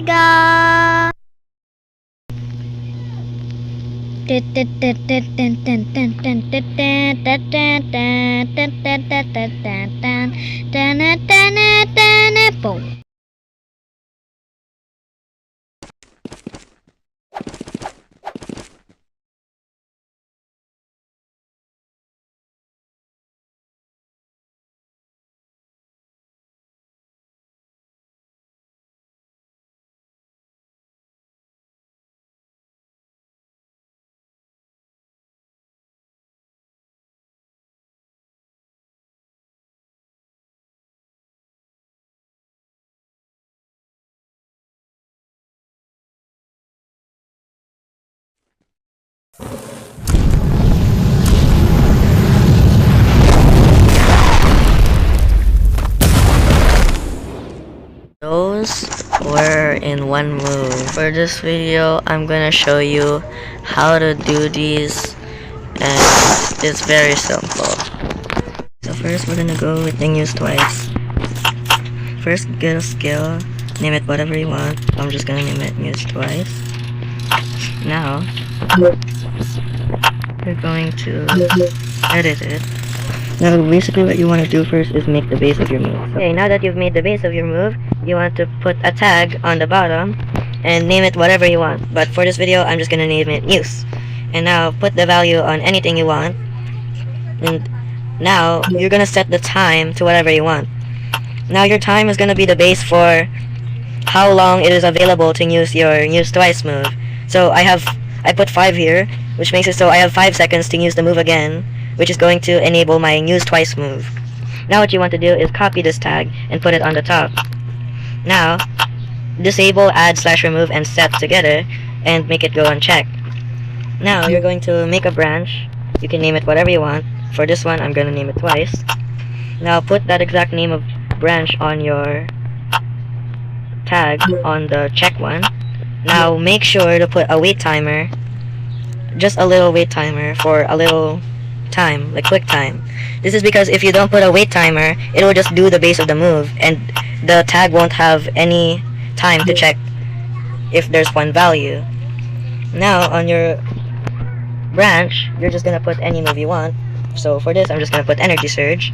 Sega. Boom. Those were in one move. For this video, I'm gonna show you how to do these, and it's very simple. So first, we're gonna go with thing used twice. First, get a skill, name it whatever you want. I'm just gonna name it used twice. Now, you're going to edit it. Now, basically what you want to do first is make the base of your move. Okay, now that you've made the base of your move, you want to put a tag on the bottom and name it whatever you want. But for this video, I'm just gonna name it use. And now put the value on anything you want. And now you're gonna set the time to whatever you want. Now your time is gonna be the base for how long it is available to use your use twice move. So I put 5 here, which makes it so I have 5 seconds to use the move again, which is going to enable my use twice move. Now what you want to do is copy this tag and put it on the top. Now, disable add/remove and set together and make it go unchecked. Now you're going to make a branch. You can name it whatever you want. For this one, I'm going to name it twice. Now put that exact name of branch on your tag on the check one. Now make sure to put a wait timer, just a little wait timer for a little time, like quick time. This is because if you don't put a wait timer, it will just do the base of the move and the tag won't have any time to check if there's one value. Now on your branch, you're just gonna put any move you want. So for this, I'm just gonna put energy surge.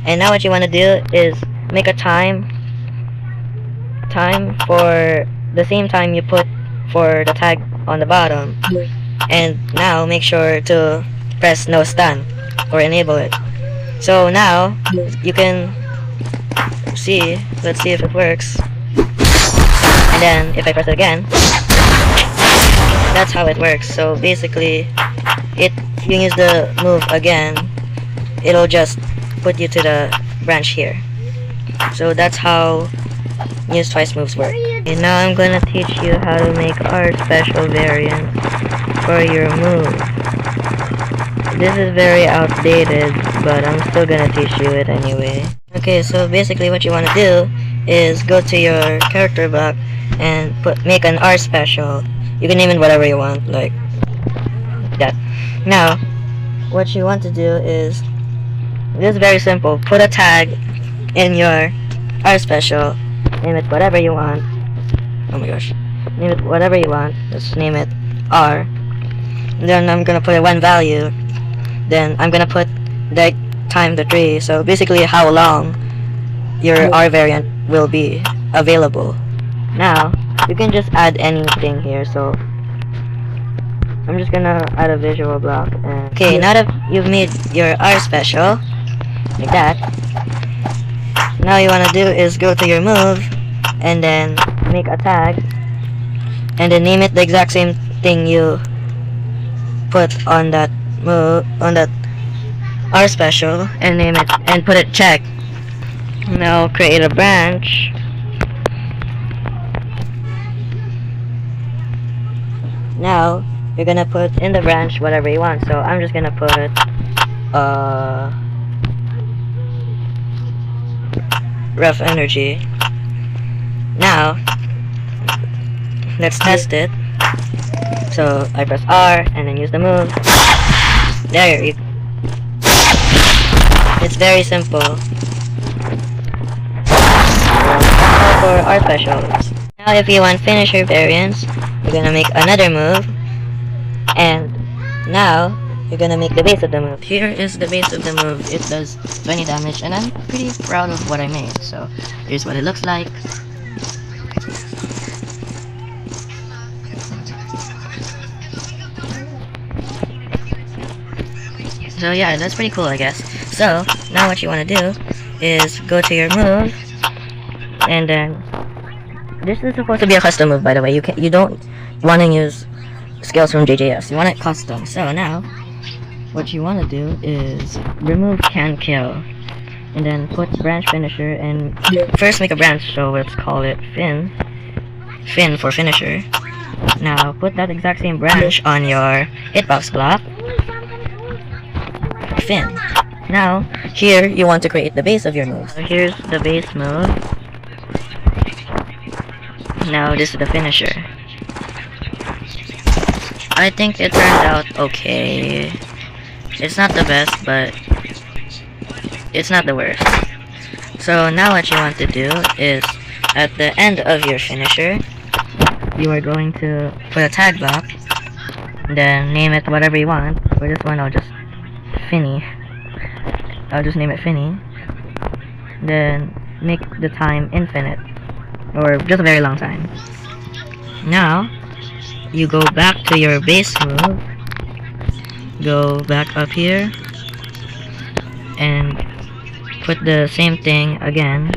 And now what you want to do is make a time for the same time you put for the tag on the bottom. And now make sure to press no stun or enable it. So now you can see, let's see if it works. And then if I press it again, that's how it works. So basically, if you use the move again, it'll just put you to the branch here. So that's how use twice moves work. And now I'm gonna teach you how to make our special variant for your move. This is very outdated, but I'm still gonna teach you it anyway. Okay, so basically what you want to do is go to your character block and make an R special. You can name it whatever you want, like that. Now, what you want to do is, this is very simple. Put a tag in your R special. Name it whatever you want. Oh my gosh. Name it whatever you want. Let's name it R. Then I'm gonna put one value. Then I'm gonna put the time to 3. So basically how long your R variant will be available. Now, you can just add anything here. So I'm just gonna add a visual block. Okay, now that you've made your R special, like that, now you wanna do is go to your move and then make a tag and then name it the exact same thing you put on that move, on that R special, and name it and put it check. Now create a branch. Now you're gonna put in the branch whatever you want. So I'm just gonna put rough energy. Now let's test it. So I press R and then use the move. There you go. It's very simple. For our specials. Now if you want finisher variants, you're gonna make another move, and now you're gonna make the base of the move. Here is the base of the move. It does 20 damage, and I'm pretty proud of what I made. So here's what it looks like. So yeah, that's pretty cool, I guess. So now what you want to do is go to your move, and then this is supposed to be a custom move, by the way. You don't want to use skills from JJS. You want it custom. So now what you want to do is remove can kill, and then put branch finisher, and first make a branch. So let's call it Fin for finisher. Now put that exact same branch on your hitbox block. Fin. Now, here you want to create the base of your move. So here's the base move. Now this is the finisher. I think it turned out okay. It's not the best, but it's not the worst. So now what you want to do is, at the end of your finisher, you are going to put a tag block, then name it whatever you want. For this one, I'll just name it Finny. Then make the time infinite, or just a very long time. Now you go back to your base move, go back up here, and put the same thing again,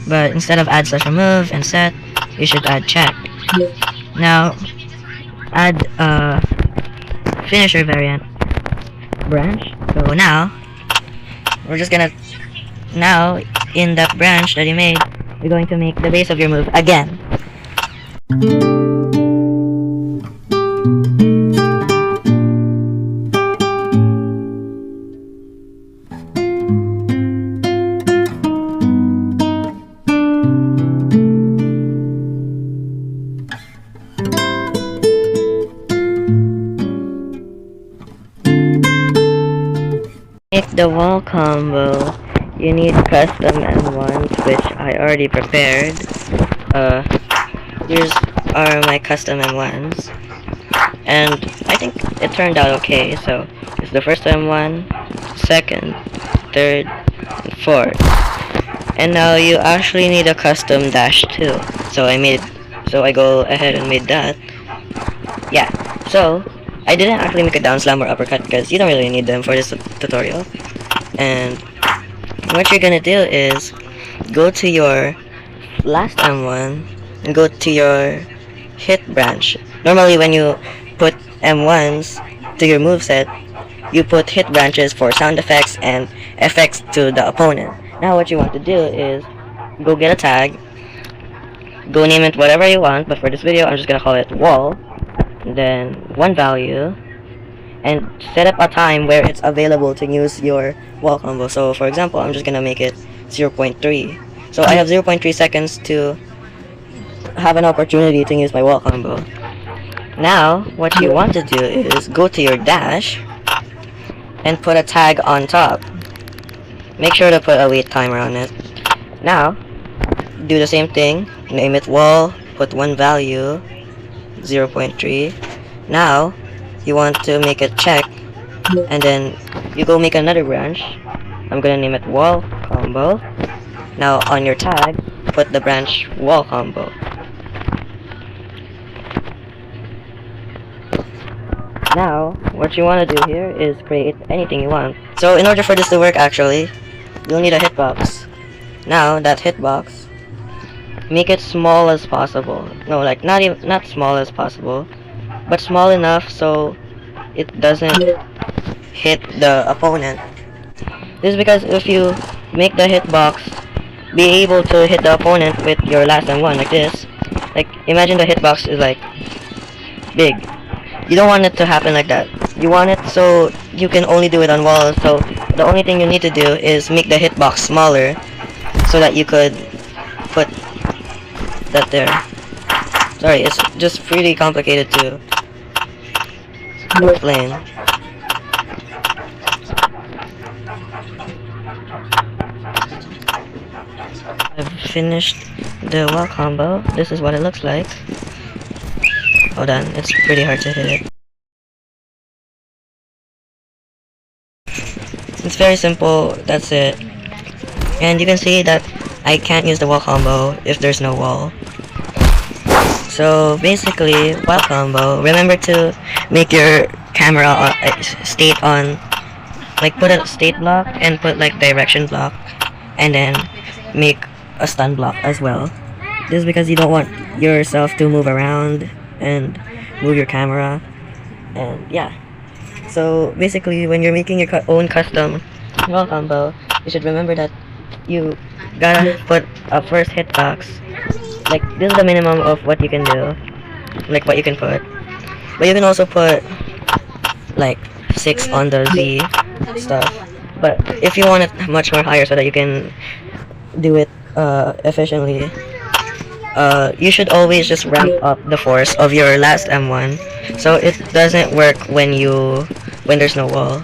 but instead of add slash remove and set, you should add check. Now add a finisher variant branch. So now we're just gonna, now in that branch that you made, you're going to make the base of your move again. Make the wall combo, you need custom M1s, which I already prepared. Here's are my custom M1s, and I think it turned out okay. So it's the first M1, second, third, and fourth. And now you actually need a custom dash too. So I go ahead and made that. Yeah. So I didn't actually make a down slam or uppercut because you don't really need them for this tutorial. And what you're gonna do is go to your last M1 and go to your hit branch. Normally when you put M1s to your moveset, you put hit branches for sound effects and effects to the opponent. Now what you want to do is go get a tag, go name it whatever you want, but for this video I'm just gonna call it wall, then one value, and set up a time where it's available to use your wall combo. So for example, I'm just gonna make it 0.3. So I have 0.3 seconds to have an opportunity to use my wall combo. Now what you want to do is go to your dash and put a tag on top. Make sure to put a wait timer on it. Now do the same thing, name it wall, put one value, 0.3. Now you want to make it check, and then you go make another branch. I'm gonna name it wall combo. Now on your tag, put the branch wall combo. Now what you want to do here is create anything you want. So in order for this to work, actually you'll need a hitbox. Now that hitbox, make it small as possible. No, like not small as possible, but small enough so it doesn't hit the opponent. This is because if you make the hitbox be able to hit the opponent with your last M1 like this, like imagine the hitbox is like big. You don't want it to happen like that. You want it so you can only do it on walls. So the only thing you need to do is make the hitbox smaller so that you could put that there. Sorry, it's just pretty complicated to explain. I've finished the wall combo. This is what it looks like. Hold on, it's pretty hard to hit it. It's very simple, that's it. And you can see that I can't use the wall combo if there's no wall. So basically, wall combo, remember to make your camera state on, like put a state block and put like direction block, and then make a stun block as well. This is because you don't want yourself to move around and move your camera, and yeah. So basically, when you're making your own custom wall combo, you should remember that you gotta put a first hitbox. Like, this is the minimum of what you can do, like what you can put. But you can also put like 6 on the Z stuff. But if you want it much more higher so that you can do it efficiently, you should always just ramp up the force of your last M1, so it doesn't work when there's no wall.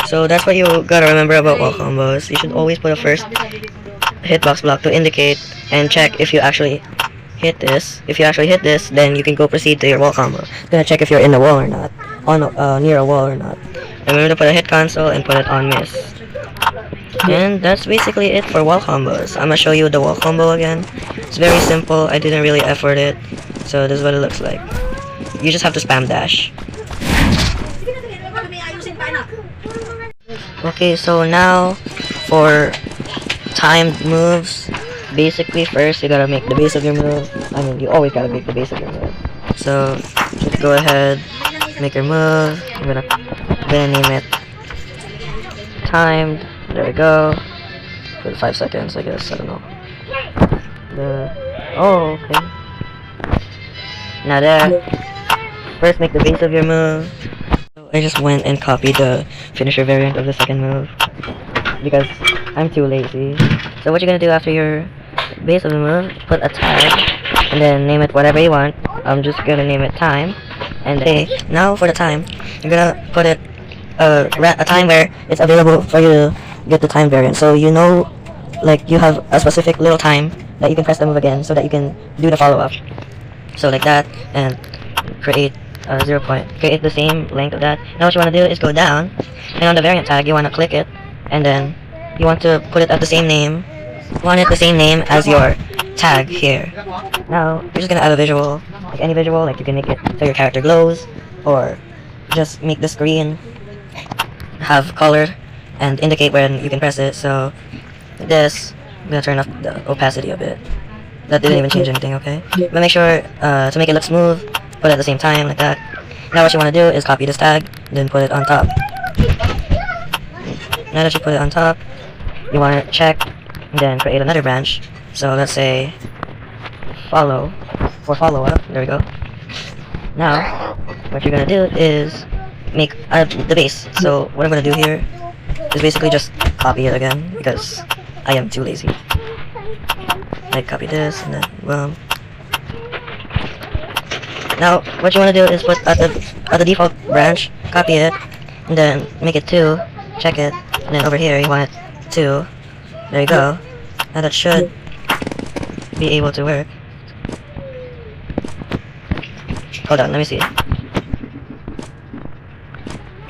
So that's what you gotta remember about wall combos. You should always put a first hitbox block to indicate and check if you actually hit this. If you actually hit this, then you can go proceed to your wall combo. It's gonna check if you're in the wall or not, on near a wall or not. Remember to put a hit cancel and put it on miss. And that's basically it for wall combos. I'm gonna show you the wall combo again. It's very simple. I didn't really effort it, so this is what it looks like. You just have to spam dash. Okay, so now for timed moves. Basically, first you gotta make the base of your move. I mean, you always gotta make the base of your move. So just go ahead, make your move. I'm gonna name it timed. There we go. For 5 seconds, I guess. I don't know. Oh, okay. Now there. First, make the base of your move. So I just went and copied the finisher variant of the second move because I'm too lazy. So what you're gonna do after your base of the move, put a tag and then name it whatever you want. I'm just gonna name it time. And now for the time, you're gonna put it a time where it's available for you to get the time variant. So you know, like you have a specific little time that you can press the move again so that you can do the follow-up. So like that, and create a 0 point. Create the same length of that. Now what you want to do is go down, and on the variant tag you want to click it, and then you want to put it at the same name. You want it the same name as your tag here. Now you're just gonna add a visual, like any visual. Like you can make it so your character glows, or just make the screen have color and indicate when you can press it. So this, I'm gonna turn off the opacity a bit. That didn't even change anything, okay? But make sure to make it look smooth, put it at the same time, like that. Now what you want to do is copy this tag, then put it on top. Now that you put it on top, you want to check, and then create another branch. So let's say follow, for follow-up, there we go. Now, what you're gonna do is make the base. So what I'm gonna do here is basically just copy it again, because I am too lazy. Like copy this, and then boom. Now what you want to do is put at the default branch, copy it, and then make it 2, check it, and then over here you want it 2. There you go. Now that should be able to work. Hold on, let me see.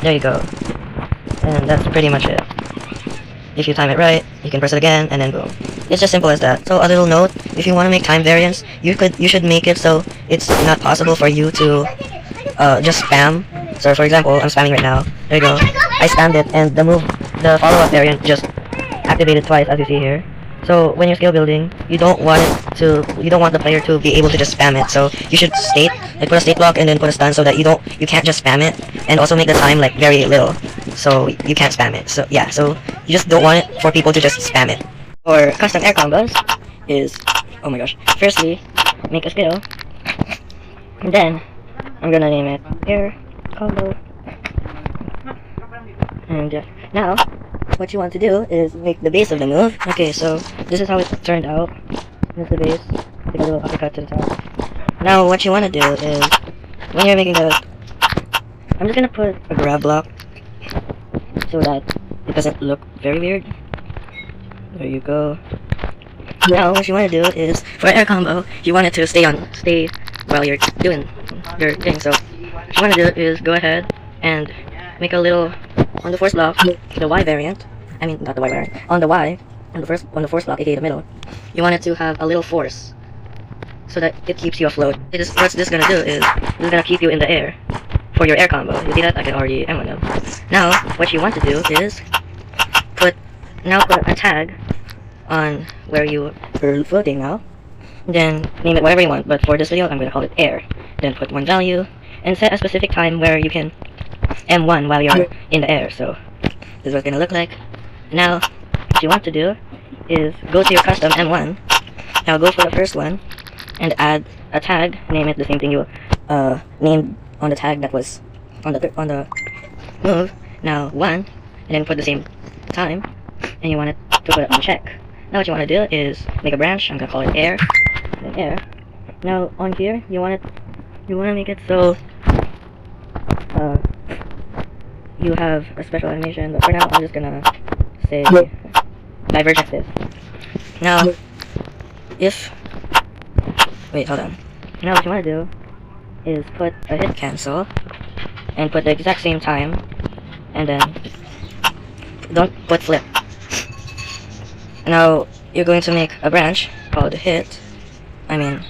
There you go. And that's pretty much it. If you time it right, you can press it again, and then boom. It's just simple as that. So a little note, if you want to make time variants, you should make it so it's not possible for you to just spam. So for example, I'm spamming right now. There you go. I spammed it, and the follow-up variant just activated twice, as you see here. So when you're skill building, you don't want the player to be able to just spam it. So you should put a state block and then put a stun so that you can't just spam it, and also make the time like very little, so you can't spam it. So yeah, so you just don't want it for people to just spam it. For custom air combos is, oh my gosh, firstly make a skill, and then I'm gonna name it air combo. And now what you want to do is make the base of the move. Okay, so this is how it turned out. Here's the base. Take a little uppercut to the top. Now what you want to do is, when you're making I'm just gonna put a grab block so that it doesn't look very weird. There you go. Now, what you want to do is, for air combo, you want it to stay while you're doing your thing. So, what you want to do is go ahead and make a little, on the first block, the Y variant, I mean, not the Y variant, on the Y, on the first block, aka the middle, you want it to have a little force, so that it keeps you afloat. What this gonna do is, this is gonna keep you in the air, for your air combo. You see that? I can already end one of them. Now, what you want to do is, put a tag on where you are floating now, then name it whatever you want, but for this video I'm going to call it air. Then put one value, and set a specific time where you can M1 while you're in the air. So this is what it's going to look like. Now what you want to do is go to your custom M1. Now go for the first one and add a tag, name it the same thing you named on the tag that was on the move. Now 1, and then put the same time, and you want it to put it on check. Now what you want to do is make a branch. I'm gonna call it air, then air. Now on here you want to make it so you have a special animation, but for now I'm just gonna say divergence this. Now wait, hold on. Now what you want to do is put a hit cancel and put the exact same time, and then don't put flip. Now you're going to make a branch called air hit. I'm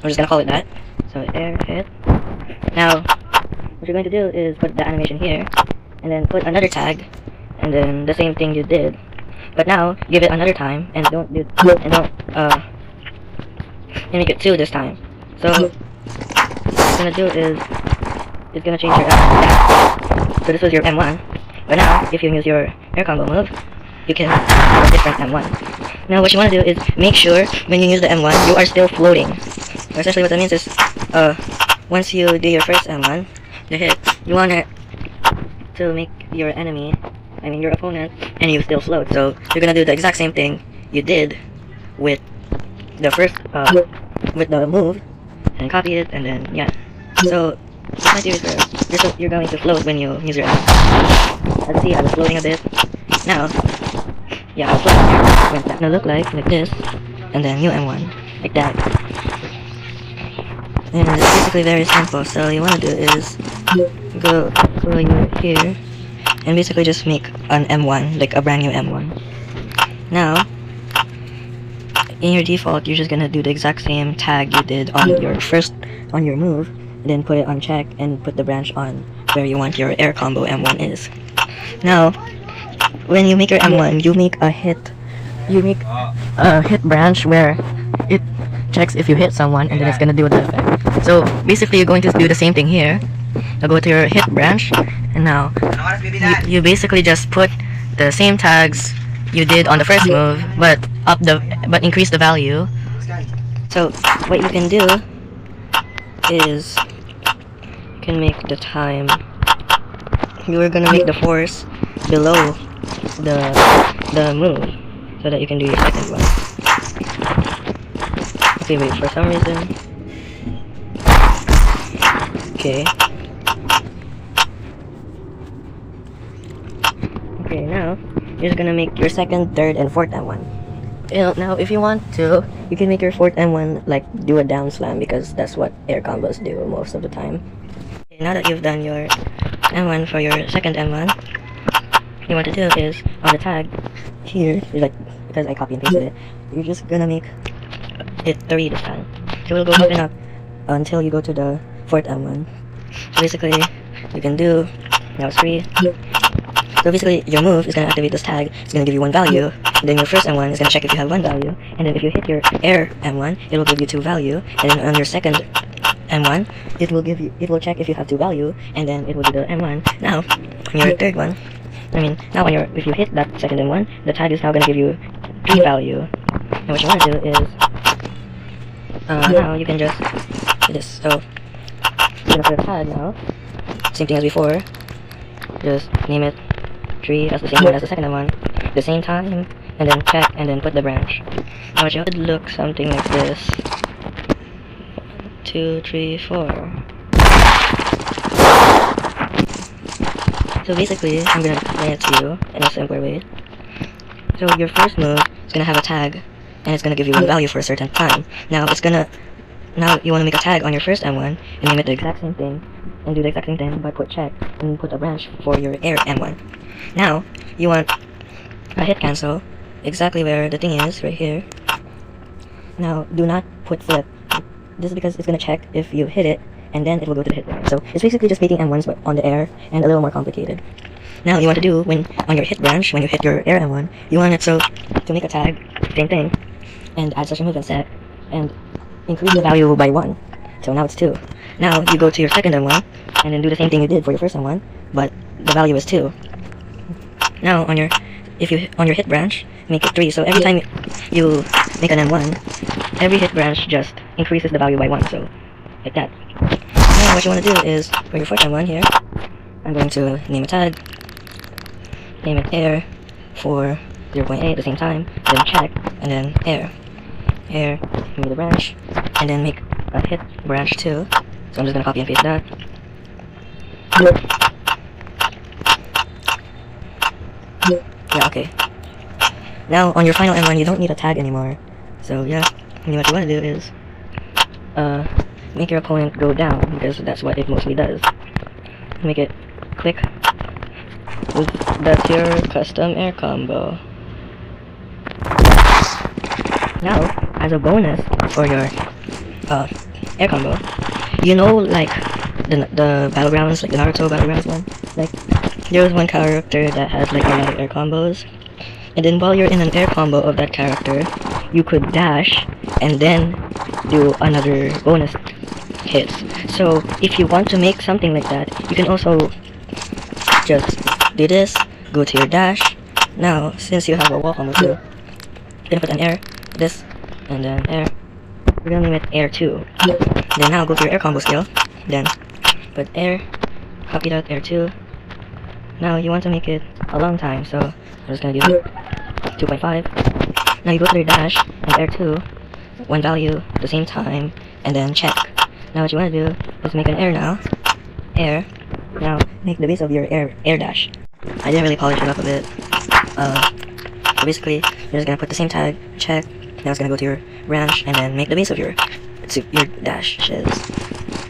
just gonna call it that. So air hit. Now what you're going to do is put the animation here, and then put another tag, and then the same thing you did, but now give it another time, and don't make it 2 this time. So what it's gonna do is it's gonna change your M. So this was your M1, but now if you use your air combo move, you can have a different M1. Now what you want to do is make sure when you use the M1 you are still floating. Essentially what that means is once you do your first M1, the hit, you want it to make your your opponent, and you still float. So you're gonna do the exact same thing you did with the first with the move, and copy it, and then yeah. So this might be you're going to float when you use your M1. Let's see, I was floating a bit. Now yeah, I'll float here. It's gonna look like this, and then new M1 like that. And it's basically very simple. So you want to do is go while you're here, and basically just make an M1, like a brand new M1. Now in your default, you're just gonna do the exact same tag you did on your move, and then put it on check and put the branch on where you want your air combo M1 is. Now when you make your M1, you make a hit branch where it checks if you hit someone, and then it's gonna do the effect. So basically you're going to do the same thing here. Now go to your hit branch, and now you basically just put the same tags you did on the first move, but increase the value. So what you can do is you can make the time. You are gonna make the force below the move, so that you can do your second one. Okay, wait, for some reason. Okay. Okay, now you're just gonna make your second, third, and fourth M1. Now if you want to, you can make your fourth M1 like do a down slam, because that's what air combos do most of the time. Okay, now that you've done your M1 for your second M1, what you want to do is on the tag here, because I copy and pasted it, you're just gonna make it 3 this time. So it'll go up and up until you go to the fourth M1. So basically you can do, now it's 3. So basically your move is gonna activate this tag, it's gonna give you 1 value, and then your first M1 is gonna check if you have 1 value, and then if you hit your air M1, it will give you 2 value, and then on your second M1, it will check if you have 2 value, and then it will do the M1. Now on your third one, if you hit that second M1, the tag is now gonna give you 3 value. And what you want to do is now you can just do this. So you're gonna put a tag now, same thing as before, just name it 3 as the same one as the second one, the same time, and then check, and then put the branch. Now it should look something like this. 2, 3, 4. So basically, I'm gonna explain it to you in a simpler way. So your first move is gonna have a tag, and it's gonna give you a value for a certain time. Now you want to make a tag on your first M1 and name it the exact same thing, and do the exact same thing, but put check and put a branch for your air M1. Now you want a hit cancel exactly where the thing is, right here. Now do not put flip. This is because it's gonna check if you hit it, and then it will go to the hit branch. So it's basically just making M1s but on the air, and a little more complicated. Now you want to do, when on your hit branch, when you hit your air M1, you want it so to make a tag, same thing, and add such a move and set, and increase the value by 1. So now it's 2. Now you go to your second M1, and then do the same thing you did for your first M1, but the value is 2. Now on your hit branch, make it 3. So every time you make an M1, every hit branch just increases the value by 1. So like that. Now what you want to do is, for your fourth M1 here, I'm going to name a tag, name it air for 0.8 at the same time, then check, and then air, give me the branch, and then make a hit branch too. So I'm just gonna copy and paste that. Yeah, okay. Now on your final M1, you don't need a tag anymore. So yeah, what you want to do is make your opponent go down, because that's what it mostly does. Make it click. That's your custom air combo. Now, as a bonus for your air combo, you know, like the battlegrounds, like the Naruto battlegrounds one, like there was one character that has like a lot of air combos, and then while you're in an air combo of that character, you could dash and then do another bonus hits. So if you want to make something like that, you can also just do this, go to your dash. Now since you have a wall combo too, you're gonna put an air, this, and then air. We're gonna name it air 2. Then now go to your air combo skill, then put air, copy that, air 2. Now you want to make it a long time, so I'm just gonna do 2.5. Now you go to your dash and air 2, one value at the same time, and then check. Now what you want to do is make an air now, air. Now make the base of your air dash. I didn't really polish it up a bit. So basically, you're just gonna put the same tag, check. Now it's gonna go to your branch and then make the base of your dashes.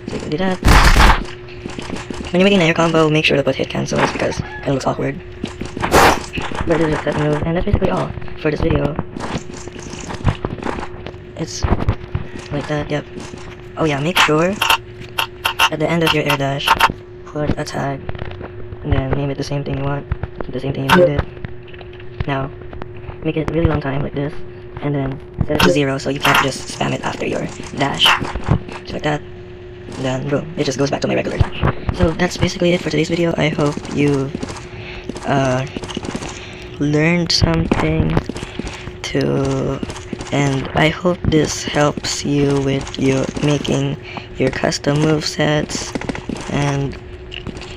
So you can do that. When you're making an air combo, make sure to put hit cancels because it kind of looks awkward. But this is a set move, and that's basically all for this video. It's like that, yep. Oh yeah, make sure at the end of your air dash, put a tag, and then name it the same thing you want, the same thing you did. Now, make it a really long time like this, and then set it to 0 so you can't just spam it after your dash. Just like that, and then boom, it just goes back to my regular dash. So that's basically it for today's video. I hope you learned something and I hope this helps you with making your custom movesets, and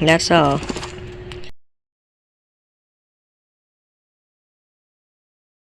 that's all.